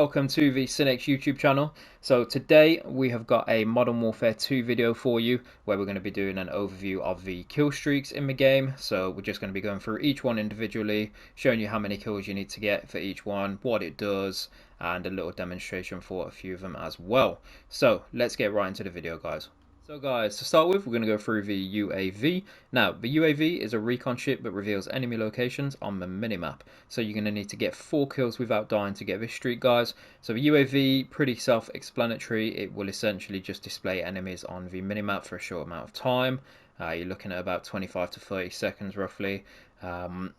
welcome to the Cynics YouTube channel. So today we have got a Modern Warfare 2 video for you where we're going to be doing an overview of the kill streaks in the game. So we're just going to be going through each one individually, showing you how many kills you need to get for each one, what it does, and a little demonstration for a few of them as well. So let's get right into the video, guys. So guys, to start with, we're going to go through the UAV. Now, the UAV is a recon ship that reveals enemy locations on the minimap. So you're going to need to get 4 kills without dying to get this streak, guys. So the UAV, pretty self-explanatory. It will essentially just display enemies on the minimap for a short amount of time. You're looking at about 25 to 30 seconds roughly.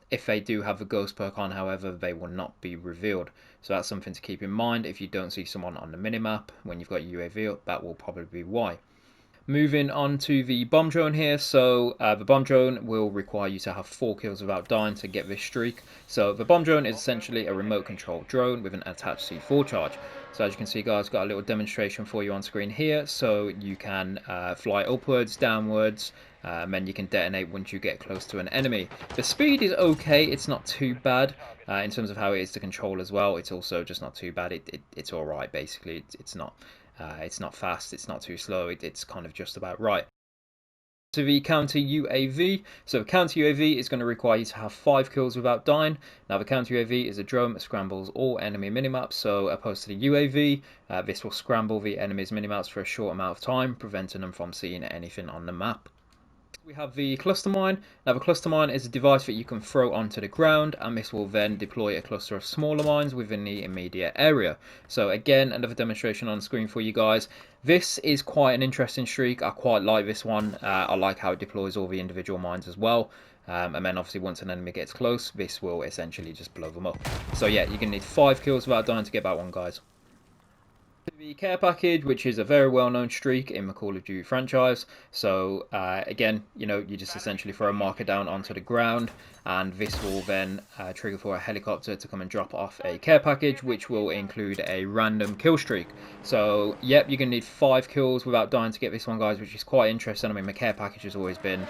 If they do have the ghost perk on, however, they will not be revealed. So that's something to keep in mind. If you don't see someone on the minimap when you've got UAV up, that will probably be why. Moving on to the bomb drone here, so the bomb drone will require you to have 4 kills without dying to get this streak. So the bomb drone is essentially a remote controlled drone with an attached C4 charge. So as you can see, guys, got a little demonstration for you on screen here. So you can fly upwards, downwards, and then you can detonate once you get close to an enemy. The speed is okay, it's not too bad in terms of how it is to control as well. It's also just not too bad. It's alright basically. It's not fast, it's not too slow, it's kind of just about right. To the counter UAV, so the counter UAV is going to require you to have 5 kills without dying. Now the counter UAV is a drone that scrambles all enemy minimaps, so opposed to the UAV, this will scramble the enemy's minimaps for a short amount of time, preventing them from seeing anything on the map. We have the cluster mine. Now the cluster mine is a device that you can throw onto the ground, and this will then deploy a cluster of smaller mines within the immediate area. So again, another demonstration on screen for you guys. This is quite an interesting streak. I quite like this one. I like how it deploys all the individual mines as well. And then obviously once an enemy gets close, this will essentially just blow them up. So yeah, you're going to need 5 kills without dying to get that one, guys. The care package, which is a very well-known streak in the Call of Duty franchise. So again, you just essentially throw a marker down onto the ground, and this will then trigger for a helicopter to come and drop off a care package, which will include a random kill streak. So yep, you're gonna need 5 kills without dying to get this one, guys, which is quite interesting. I mean, the care package has always been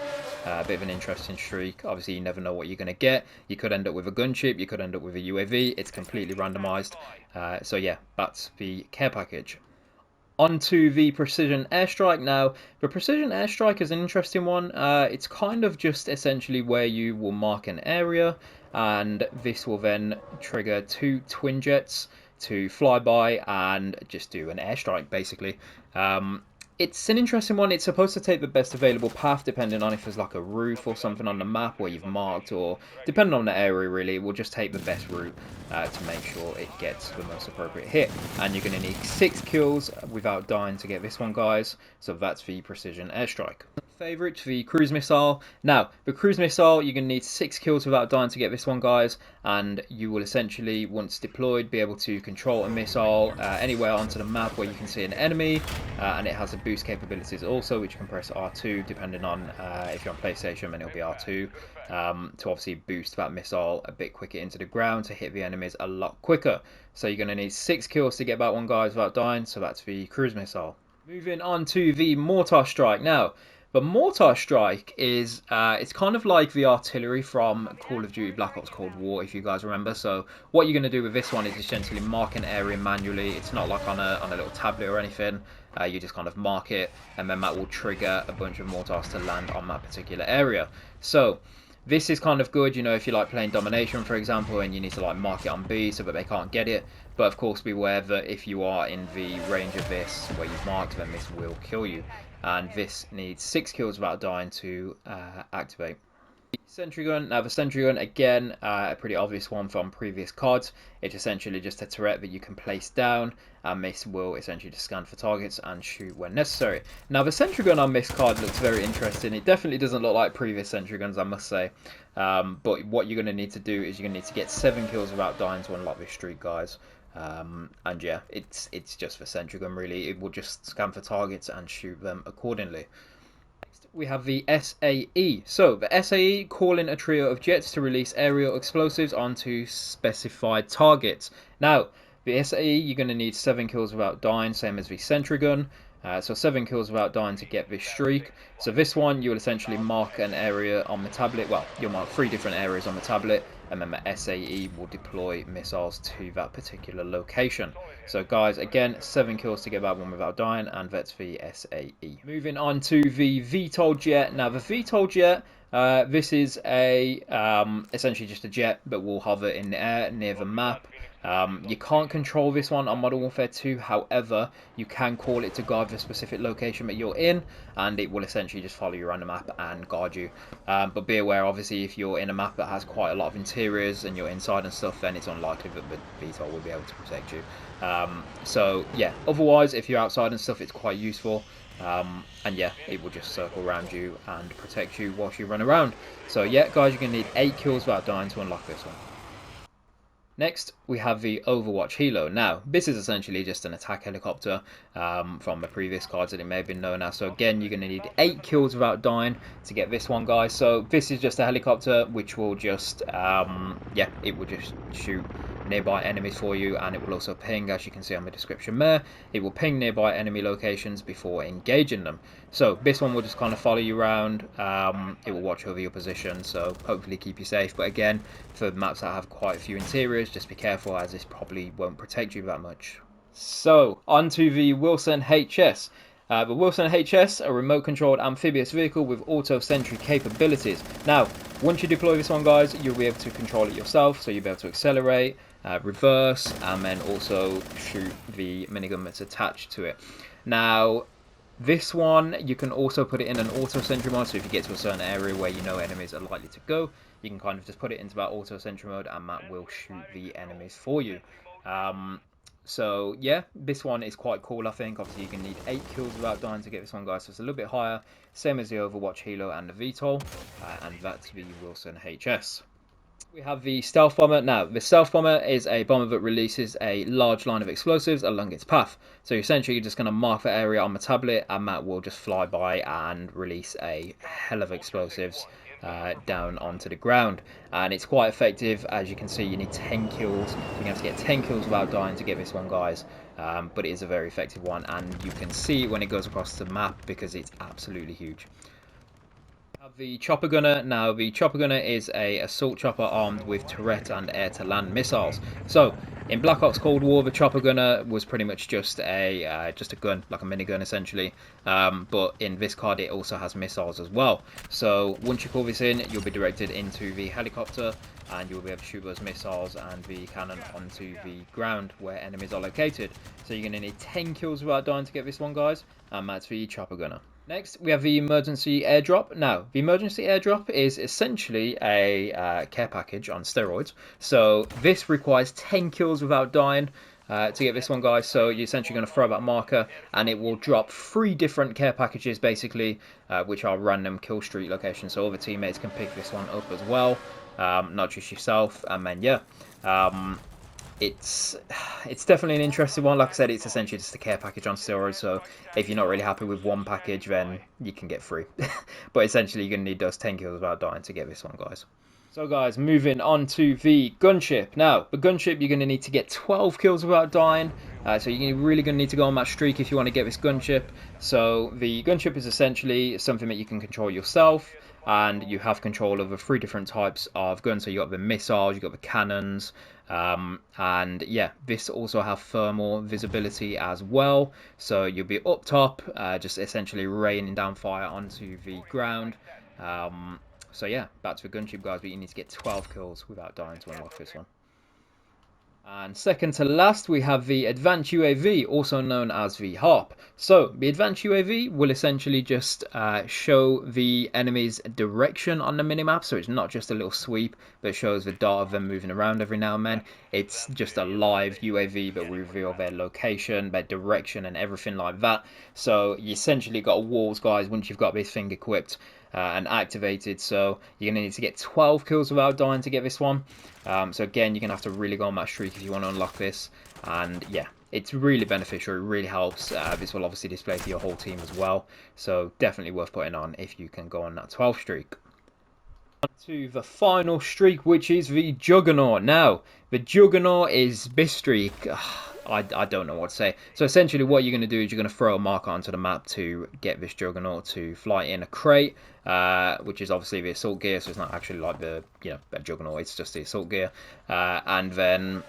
a bit of an interesting streak. Obviously, you never know what you're gonna get. You could end up with a gunship, you could end up with a UAV. It's completely randomized. So yeah, that's the care package. Onto the precision airstrike. Now the precision airstrike is an interesting one. It's kind of just essentially where you will mark an area, and this will then trigger 2 twin jets to fly by and just do an airstrike basically. It's an interesting one. It's supposed to take the best available path depending on if there's like a roof or something on the map where you've marked, or depending on the area really, it will just take the best route to make sure it gets the most appropriate hit. And you're going to need 6 kills without dying to get this one, guys. So that's the precision airstrike. Favorite, the cruise missile. Now the cruise missile, you're going to need 6 kills without dying to get this one, guys, and you will essentially, once deployed, be able to control a missile anywhere onto the map where you can see an enemy, and it has a boost capabilities also, which you can press R2 depending on if you're on PlayStation, then it'll be R2 to obviously boost that missile a bit quicker into the ground to hit the enemies a lot quicker. So you're going to need 6 kills to get that one, guys, without dying. So that's the cruise missile. Moving on to the mortar strike. Now the mortar strike is it's kind of like the artillery from Call of Duty Black Ops Cold War, if you guys remember. So what you're going to do with this one is essentially mark an area manually. It's not like on a little tablet or anything. You just kind of mark it, and then that will trigger a bunch of mortars to land on that particular area. So this is kind of good, if you like playing domination, for example, and you need to like mark it on B so that they can't get it. But of course, beware that if you are in the range of this where you've marked, then this will kill you. And this needs 6 kills without dying to activate. Sentry gun. Now the sentry gun, again, a pretty obvious one from previous CODs. It's essentially just a turret that you can place down, and this will essentially just scan for targets and shoot when necessary. Now the sentry gun on this card looks very interesting. It definitely doesn't look like previous sentry guns, I must say. But what you're going to need to do is you're going to need to get 7 kills without dying to unlock this streak, guys. And yeah, it's just for sentry gun really. It will just scan for targets and shoot them accordingly. Next we have the SAE. So the SAE, call in a trio of jets to release aerial explosives onto specified targets. Now the SAE, you're going to need 7 kills without dying, same as the sentry gun. So 7 kills without dying to get this streak. So this one, you will essentially mark an area on the tablet. Well, you'll mark 3 different areas on the tablet, and then the SAE will deploy missiles to that particular location. So guys, again, 7 kills to get that one without dying, and that's the SAE. Moving on to the VTOL jet. Now the VTOL jet, this is a essentially just a jet that will hover in the air near the map. You can't control this one on Modern Warfare 2, however, you can call it to guard the specific location that you're in, and it will essentially just follow you around the map and guard you. But be aware, obviously, if you're in a map that has quite a lot of interiors and you're inside and stuff, then it's unlikely that the VTOL will be able to protect you. So yeah, otherwise, if you're outside and stuff, it's quite useful. And yeah, it will just circle around you and protect you whilst you run around. So yeah, guys, you're going to need 8 kills without dying to unlock this one. Next, we have the Overwatch Helo. Now, this is essentially just an attack helicopter from the previous cards that it may have been known as. So again, you're going to need 8 kills without dying to get this one, guys. So this is just a helicopter which will just, yeah, it will just shoot nearby enemies for you, and it will also ping, as you can see on the description there. It will ping nearby enemy locations before engaging them. So this one will just kind of follow you around. It will watch over your position, so hopefully keep you safe. But again, for maps that have quite a few interiors, just be careful, as this probably won't protect you that much. So onto the Wilson HS. The Wilson HS, a remote-controlled amphibious vehicle with auto-sentry capabilities. Now, once you deploy this one, guys, you'll be able to control it yourself, so you'll be able to accelerate, reverse, and then also shoot the minigun that's attached to it. Now, this one, you can also put it in an auto-sentry mode, so if you get to a certain area where you know enemies are likely to go, you can kind of just put it into that auto-sentry mode, and that will shoot the enemies for you. So yeah, this one is quite cool, I think. Obviously, you can need 8 kills without dying to get this one, guys, so it's a little bit higher, same as the Overwatch Helo and the VTOL, and that's the Wilson HS. We have the Stealth Bomber. Now, the Stealth Bomber is a bomber that releases a large line of explosives along its path. So essentially, you're just going to mark the area on the tablet, and that will just fly by and release a hell of explosives down onto the ground. And it's quite effective. As you can see, you need 10 kills. So you're going to have to get 10 kills without dying to get this one, guys. But it is a very effective one, and you can see when it goes across the map because it's absolutely huge. The Chopper Gunner. Now, the Chopper Gunner is a assault chopper armed with turret and air-to-land missiles. So, in Black Ops Cold War, the Chopper Gunner was pretty much just a gun, like a minigun essentially. But in this card, it also has missiles as well. So, once you call this in, you'll be directed into the helicopter, and you'll be able to shoot those missiles and the cannon onto the ground where enemies are located. So, you're going to need 10 kills without dying to get this one, guys, and that's the Chopper Gunner. Next, we have the emergency airdrop. Now, the emergency airdrop is essentially a care package on steroids. So this requires 10 kills without dying to get this one, guys. So you're essentially going to throw that marker, and it will drop 3 different care packages, basically, which are random kill streak locations. So other teammates can pick this one up as well, not just yourself. And then, yeah. It's definitely an interesting one. Like I said, it's essentially just a care package on steroids, so if you're not really happy with one package, then you can get 3. But essentially, you're going to need those 10 kills without dying to get this one, guys. So guys, moving on to the gunship. Now, the gunship, you're going to need to get 12 kills without dying. So you're really going to need to go on that streak if you want to get this gunship. So the gunship is essentially something that you can control yourself, and you have control over 3 different types of guns. So you got the missiles, you got the cannons, and yeah, this also have thermal visibility as well. So you'll be up top, just essentially raining down fire onto the ground. So yeah, back to the gunship, guys, but you need to get 12 kills without dying to unlock this one. And second to last, we have the Advanced UAV, also known as the HARP. So, the Advanced UAV will essentially just show the enemy's direction on the minimap. So, it's not just a little sweep that shows the dart of them moving around every now and then. It's just a live UAV that will reveal their location, their direction, and everything like that. So, you essentially got walls, guys, once you've got this thing equipped and activated. So you're going to need to get 12 kills without dying to get this one. So again, you're going to have to really go on that streak if you want to unlock this. And yeah, it's really beneficial. It really helps. This will obviously display for your whole team as well. So definitely worth putting on if you can go on that 12 streak. To the final streak, which is the Juggernaut. Now, the Juggernaut is this streak. I don't know what to say. So essentially what you're going to do is you're going to throw a marker onto the map to get this Juggernaut to fly in a crate, which is obviously the assault gear, so it's not actually like the, a Juggernaut, it's just the assault gear. And then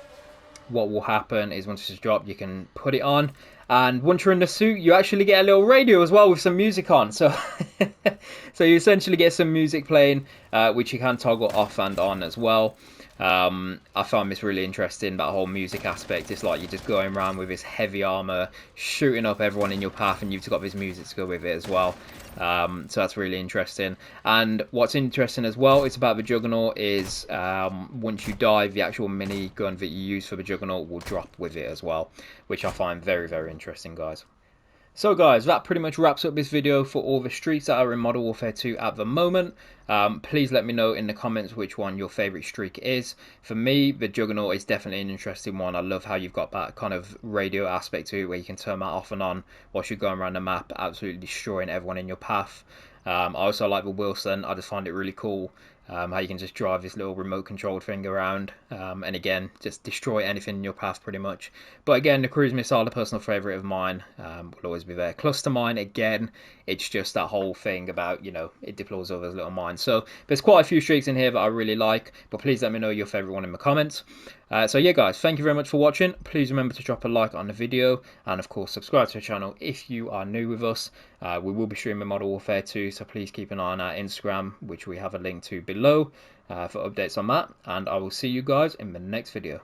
what will happen is once it's dropped, you can put it on, and once you're in the suit, you actually get a little radio as well with some music on. So so you essentially get some music playing, which you can toggle off and on as well. I found this really interesting, that whole music aspect. It's like you're just going around with this heavy armor, shooting up everyone in your path, and you've got this music to go with it as well. So that's really interesting. And what's interesting as well, it's about the Juggernaut, is once you die, the actual mini gun that you use for the Juggernaut will drop with it as well, which I find very, very interesting, guys. So guys, that pretty much wraps up this video for all the streaks that are in Modern Warfare 2 at the moment. Please let me know in the comments which one your favourite streak is. For me, the Juggernaut is definitely an interesting one. I love how you've got that kind of radio aspect to it, where you can turn that off and on whilst you're going around the map, absolutely destroying everyone in your path. I also like the Wilson. I just find it really cool how you can just drive this little remote controlled thing around, and again just destroy anything in your path pretty much. But again, the cruise missile, a personal favourite of mine, will always be there. Cluster mine, again, it's just that whole thing about, it deploys all those little mines. So there's quite a few streaks in here that I really like, but please let me know your favourite one in the comments. So yeah guys, thank you very much for watching. Please remember to drop a like on the video, and of course subscribe to the channel if you are new with us. We will be streaming Modern Warfare 2, so please keep an eye on our Instagram, which we have a link to below, for updates on that, and I will see you guys in the next video.